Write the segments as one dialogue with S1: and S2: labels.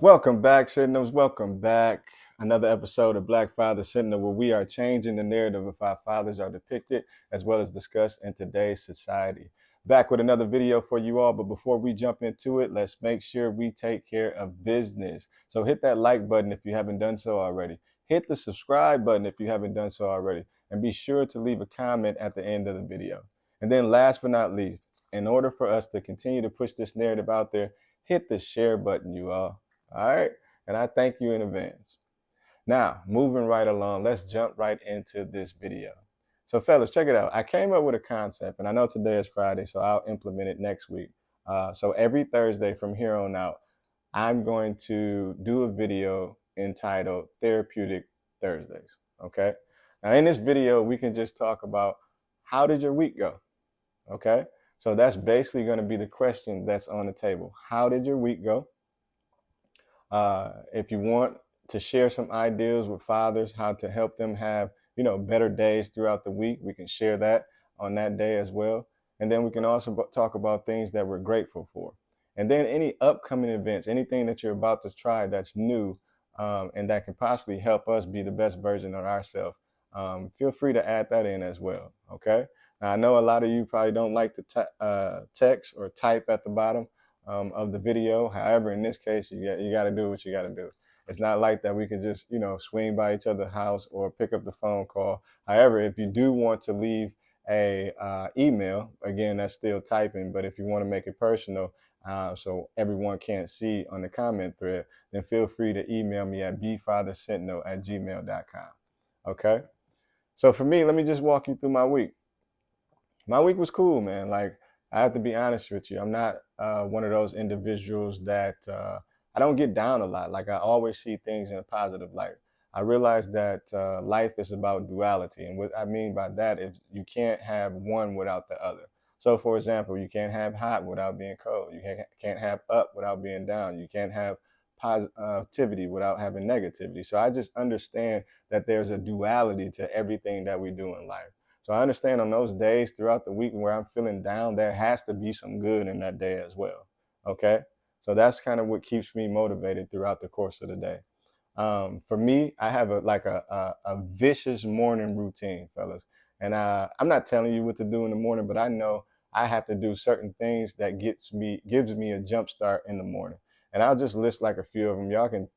S1: Welcome back, Sentinels. Welcome back. Another episode of Black Father Sentinel, where we are changing the narrative of how fathers are depicted as well as discussed in today's society. Back with another video for you all, but before we jump into it, let's make sure we take care of business. So hit that like button if you haven't done so already. Hit the subscribe button if you haven't done so already. And be sure to leave a comment at the end of the video. And then last but not least, in order for us to continue to push this narrative out there, hit the share button, you all. All right. And I thank you in advance. Now, moving right along, let's jump right into this video. So, fellas, check it out. I came up with a concept, and I know today is Friday, so I'll implement it next week. So, every Thursday from here on out, I'm going to do a video entitled Therapeutic Thursdays. Okay. Now, in this video, we can just talk about how did your week go? Okay. So, that's basically going to be the question that's on the table. How did your week go? If you want to share some ideas with fathers, how to help them have, better days throughout the week, we can share that on that day as well. And then we can also talk about things that we're grateful for. And then any upcoming events, anything that you're about to try that's new and that can possibly help us be the best version of ourselves, feel free to add that in as well. Okay. Now, I know a lot of you probably don't like to text or type at the bottom of the video. However, in this case, you got to do what you got to do. It's not like that we can just, swing by each other's house or pick up the phone call. However, if you do want to leave a email, again, that's still typing, but if you want to make it personal, so everyone can't see on the comment thread, then feel free to email me at bfathersentinel@gmail.com. Okay. So for me, let me just walk you through my week. My week was cool, man. Like, I have to be honest with you. I'm not one of those individuals that I don't get down a lot. Like, I always see things in a positive light. I realize that life is about duality. And what I mean by that is you can't have one without the other. So, for example, you can't have hot without being cold. You can't have up without being down. You can't have positivity without having negativity. So I just understand that there's a duality to everything that we do in life. So I understand on those days throughout the week where I'm feeling down, there has to be some good in that day as well. Okay. So that's kind of what keeps me motivated throughout the course of the day. For me, I have a vicious morning routine, fellas. And I'm not telling you what to do in the morning, but I know I have to do certain things that gives me a jump start in the morning. And I'll just list like a few of them. Y'all can,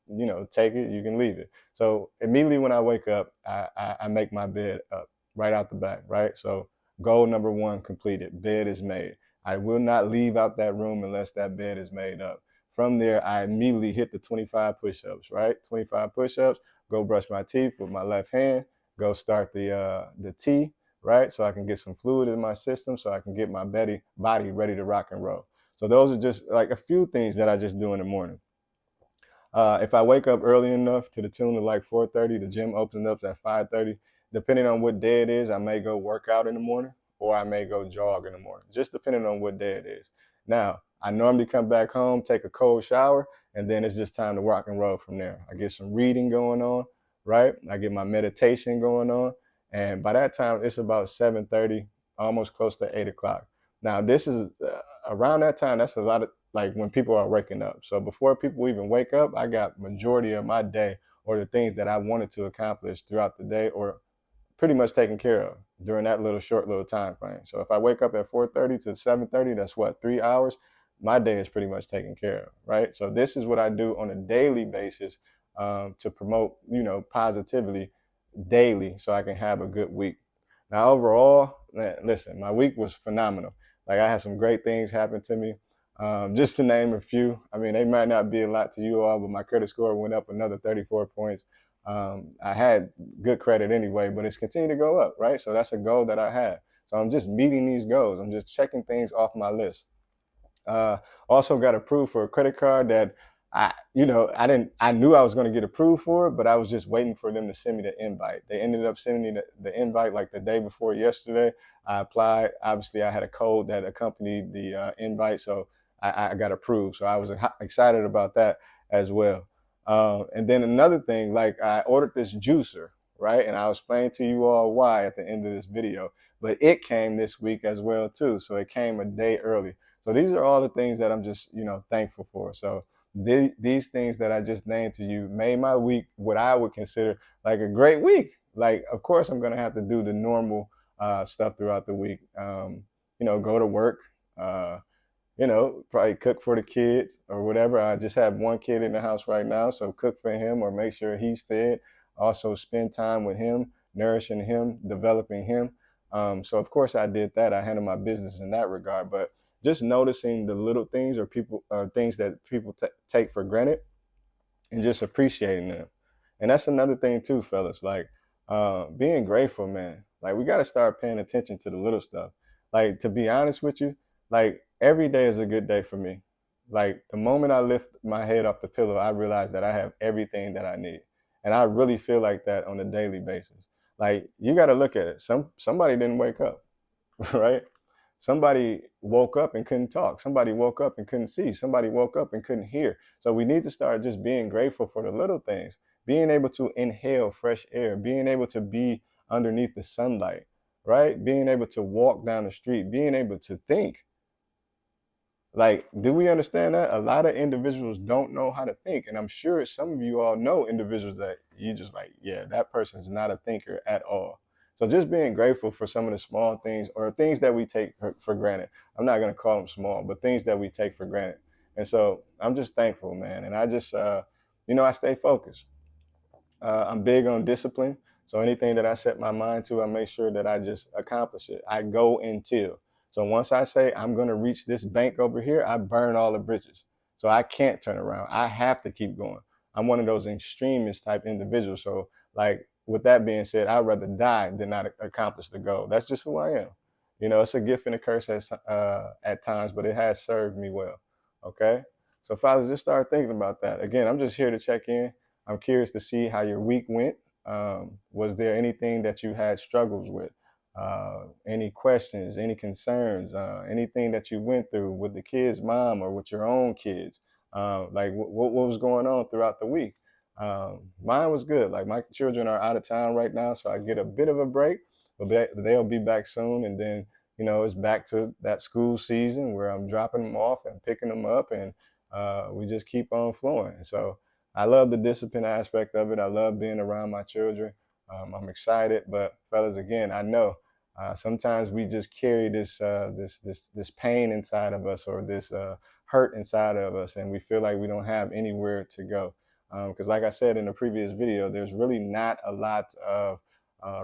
S1: take it, you can leave it. So immediately when I wake up, I make my bed up right out the back, right? So goal number one completed, bed is made. I will not leave out that room unless that bed is made up. From there, I immediately hit the 25 push-ups, right? 25 push-ups, go brush my teeth with my left hand, go start the tea, right? So I can get some fluid in my system so I can get my body ready to rock and roll. So those are just like a few things that I just do in the morning. If I wake up early enough to the tune of like 4:30, the gym opens up at 5:30. Depending on what day it is, I may go work out in the morning or I may go jog in the morning, just depending on what day it is. Now, I normally come back home, take a cold shower, and then it's just time to rock and roll from there. I get some reading going on, right? I get my meditation going on. And by that time, it's about 7:30, almost close to 8 o'clock. Now, this is around that time, that's a lot of like when people are waking up. So before people even wake up, I got majority of my day or the things that I wanted to accomplish throughout the day or pretty much taken care of during that short little time frame. So if I wake up at 4:30 to 7:30, that's what, 3 hours? My day is pretty much taken care of, right? So this is what I do on a daily basis to promote, positively daily so I can have a good week. Now, overall, man, listen, my week was phenomenal. Like, I had some great things happen to me. Just to name a few, I mean, they might not be a lot to you all, but my credit score went up another 34 points. I had good credit anyway, but it's continued to go up, right? So that's a goal that I had. So I'm just meeting these goals. I'm just checking things off my list. Also got approved for a credit card that I knew I was going to get approved for it, but I was just waiting for them to send me the invite. They ended up sending me the invite like the day before yesterday. I applied. Obviously, I had a code that accompanied the invite, so I got approved. So I was excited about that as well. And then another thing, like I ordered this juicer, right? And I'll explain to you all why at the end of this video. But it came this week as well too. So it came a day early. So these are all the things that I'm just, thankful for. So these things that I just named to you made my week what I would consider like a great week. Like, of course, I'm gonna have to do the normal stuff throughout the week. Go to work. Uh, probably cook for the kids or whatever. I just have one kid in the house right now, so cook for him or make sure he's fed. Also, spend time with him, nourishing him, developing him. So, of course, I did that. I handled my business in that regard. But just noticing the little things or things that people take for granted and just appreciating them. And that's another thing too, fellas. Like being grateful, man. Like we got to start paying attention to the little stuff. Like to be honest with you, like every day is a good day for me. Like the moment I lift my head off the pillow, I realize that I have everything that I need, and I really feel like that on a daily basis. Like you got to look at it. Somebody didn't wake up, right? Somebody woke up and couldn't talk. Somebody woke up and couldn't see. Somebody woke up and couldn't hear. So we need to start just being grateful for the little things, being able to inhale fresh air, being able to be underneath the sunlight, right? Being able to walk down the street, being able to think. Like, do we understand that? A lot of individuals don't know how to think. And I'm sure some of you all know individuals that you just like, yeah, that person's not a thinker at all. So just being grateful for some of the small things or things that we take for granted. I'm not going to call them small, but things that we take for granted. And so I'm just thankful, man. And I just, I stay focused. I'm big on discipline. So anything that I set my mind to, I make sure that I just accomplish it. I go until. So once I say I'm going to reach this bank over here, I burn all the bridges. So I can't turn around. I have to keep going. I'm one of those extremist type individuals. So like with that being said, I'd rather die than not accomplish the goal. That's just who I am. It's a gift and a curse at times, but it has served me well. Okay. So fathers, just start thinking about that. Again, I'm just here to check in. I'm curious to see how your week went. Was there anything that you had struggles with? Any questions, any concerns, anything that you went through with the kid's mom or with your own kids? Like what was going on throughout the week? Mine was good. Like my children are out of town right now, so I get a bit of a break, but they'll be back soon. And then, it's back to that school season where I'm dropping them off and picking them up, and we just keep on flowing. So I love the discipline aspect of it. I love being around my children. I'm excited, but fellas, again, I know sometimes we just carry this pain inside of us or this hurt inside of us, and we feel like we don't have anywhere to go. Because, like I said in the previous video, there's really not a lot of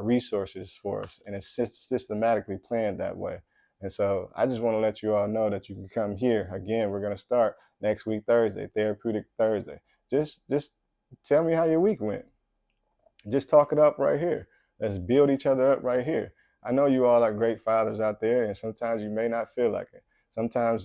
S1: resources for us, and it's systematically planned that way. And so I just want to let you all know that you can come here. Again, we're going to start next week, Thursday, Therapeutic Thursday. Just tell me how your week went. Just talk it up right here. Let's build each other up right here. I know you all are great fathers out there, and sometimes you may not feel like it. Sometimes,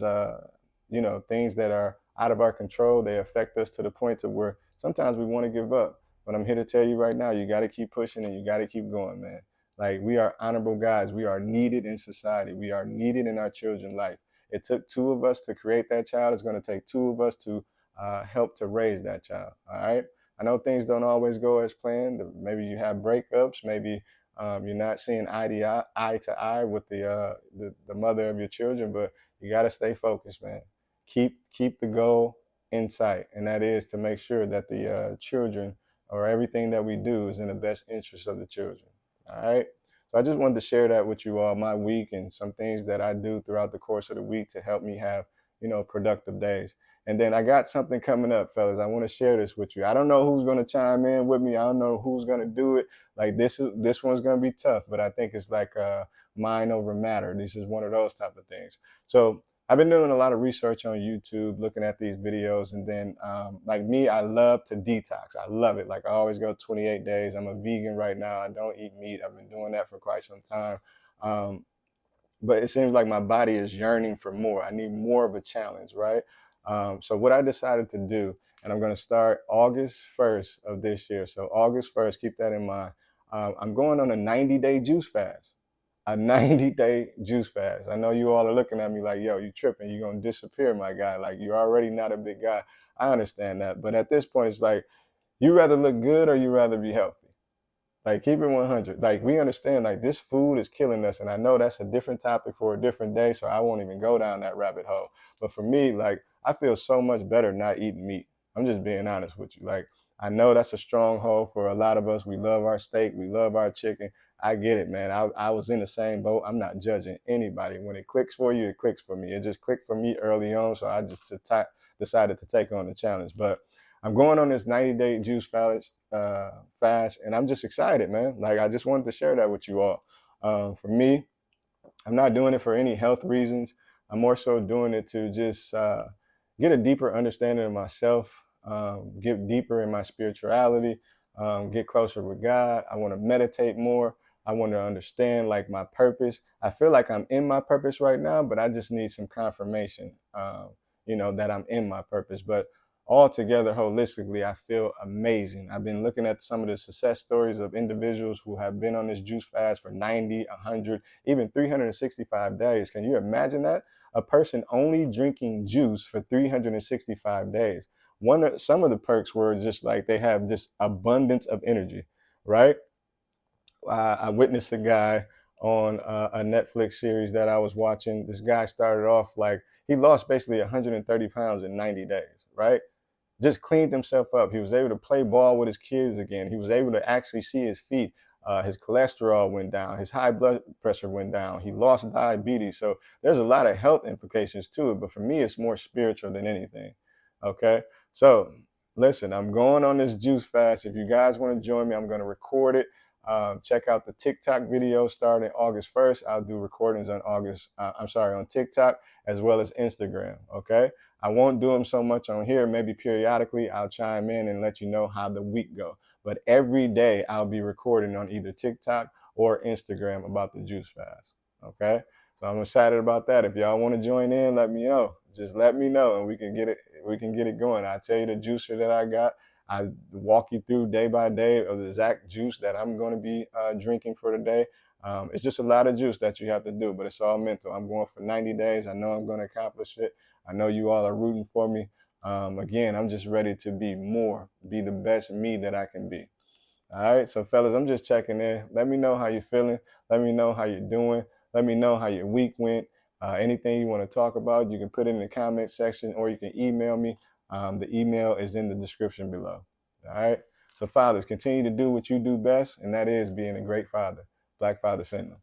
S1: things that are out of our control, they affect us to the point to where sometimes we want to give up. But I'm here to tell you right now, you got to keep pushing and you got to keep going, man. Like we are honorable guys. We are needed in society. We are needed in our children's life. It took two of us to create that child. It's going to take two of us to help to raise that child. All right. I know things don't always go as planned. Maybe you have breakups. Maybe you're not seeing eye to eye with the mother of your children, but you got to stay focused, man. Keep the goal in sight, and that is to make sure that the children or everything that we do is in the best interest of the children. All right. So I just wanted to share that with you all, my week and some things that I do throughout the course of the week to help me have, productive days. And then I got something coming up, fellas. I want to share this with you. I don't know who's going to chime in with me. I don't know who's going to do it. Like this one's going to be tough, but I think it's like mind over matter. This is one of those type of things. So I've been doing a lot of research on YouTube, looking at these videos, and then like me, I love to detox. I love it. Like I always go 28 days. I'm a vegan right now. I don't eat meat. I've been doing that for quite some time. But it seems like my body is yearning for more. I need more of a challenge, right? So what I decided to do, and I'm going to start August 1st of this year. So August 1st, keep that in mind. I'm going on a 90-day juice fast. A 90-day juice fast. I know you all are looking at me like, yo, you tripping. You're going to disappear, my guy. Like, you're already not a big guy. I understand that. But at this point, it's like, you rather look good or you rather be healthy? Like, keep it 100. Like, we understand, like, this food is killing us. And I know that's a different topic for a different day, so I won't even go down that rabbit hole. But for me, like, I feel so much better not eating meat. I'm just being honest with you. Like, I know that's a stronghold for a lot of us. We love our steak, we love our chicken. I get it, man. I was in the same boat. I'm not judging anybody. When it clicks for you, it clicks for me. It just clicked for me early on, so I just decided to take on the challenge. But I'm going on this 90-day juice fast, and I'm just excited, man. Like, I just wanted to share that with you all. For me, I'm not doing it for any health reasons. I'm more so doing it to just get a deeper understanding of myself, get deeper in my spirituality, get closer with God. I want to meditate more. I want to understand like my purpose. I feel like I'm in my purpose right now, but I just need some confirmation, that I'm in my purpose. But altogether, holistically, I feel amazing. I've been looking at some of the success stories of individuals who have been on this juice fast for 90, 100, even 365 days. Can you imagine that? A person only drinking juice for 365 days. Some of the perks were just like they have just abundance of energy, right? I witnessed a guy on a Netflix series that I was watching. This guy started off like he lost basically 130 pounds in 90 days, right? Just cleaned himself up. He was able to play ball with his kids again. He was able to actually see his feet. His cholesterol went down. His high blood pressure went down. He lost diabetes. So there's a lot of health implications to it. But for me, it's more spiritual than anything. Okay. So listen, I'm going on this juice fast. If you guys want to join me, I'm going to record it. Check out the TikTok video starting August 1st. I'll do recordings on on TikTok as well as Instagram. Okay. I won't do them so much on here. Maybe periodically I'll chime in and let you know how the week go. But every day I'll be recording on either TikTok or Instagram about the juice fast. Okay. So I'm excited about that. If y'all want to join in, let me know. Just let me know and we can get it going. I'll tell you the juicer that I got. I walk you through day by day of the exact juice that I'm going to be drinking for the day. It's just a lot of juice that you have to do, but it's all mental. I'm going for 90 days. I know I'm going to accomplish it. I know you all are rooting for me. Again, I'm just ready to be the best me that I can be. All right, so fellas, I'm just checking in. Let me know how you're feeling. Let me know how you're doing. Let me know how your week went. Anything you want to talk about, you can put it in the comment section or you can email me. The email is in the description below. All right, so fathers, continue to do what you do best, and that is being a great father. Black Father Syndrome.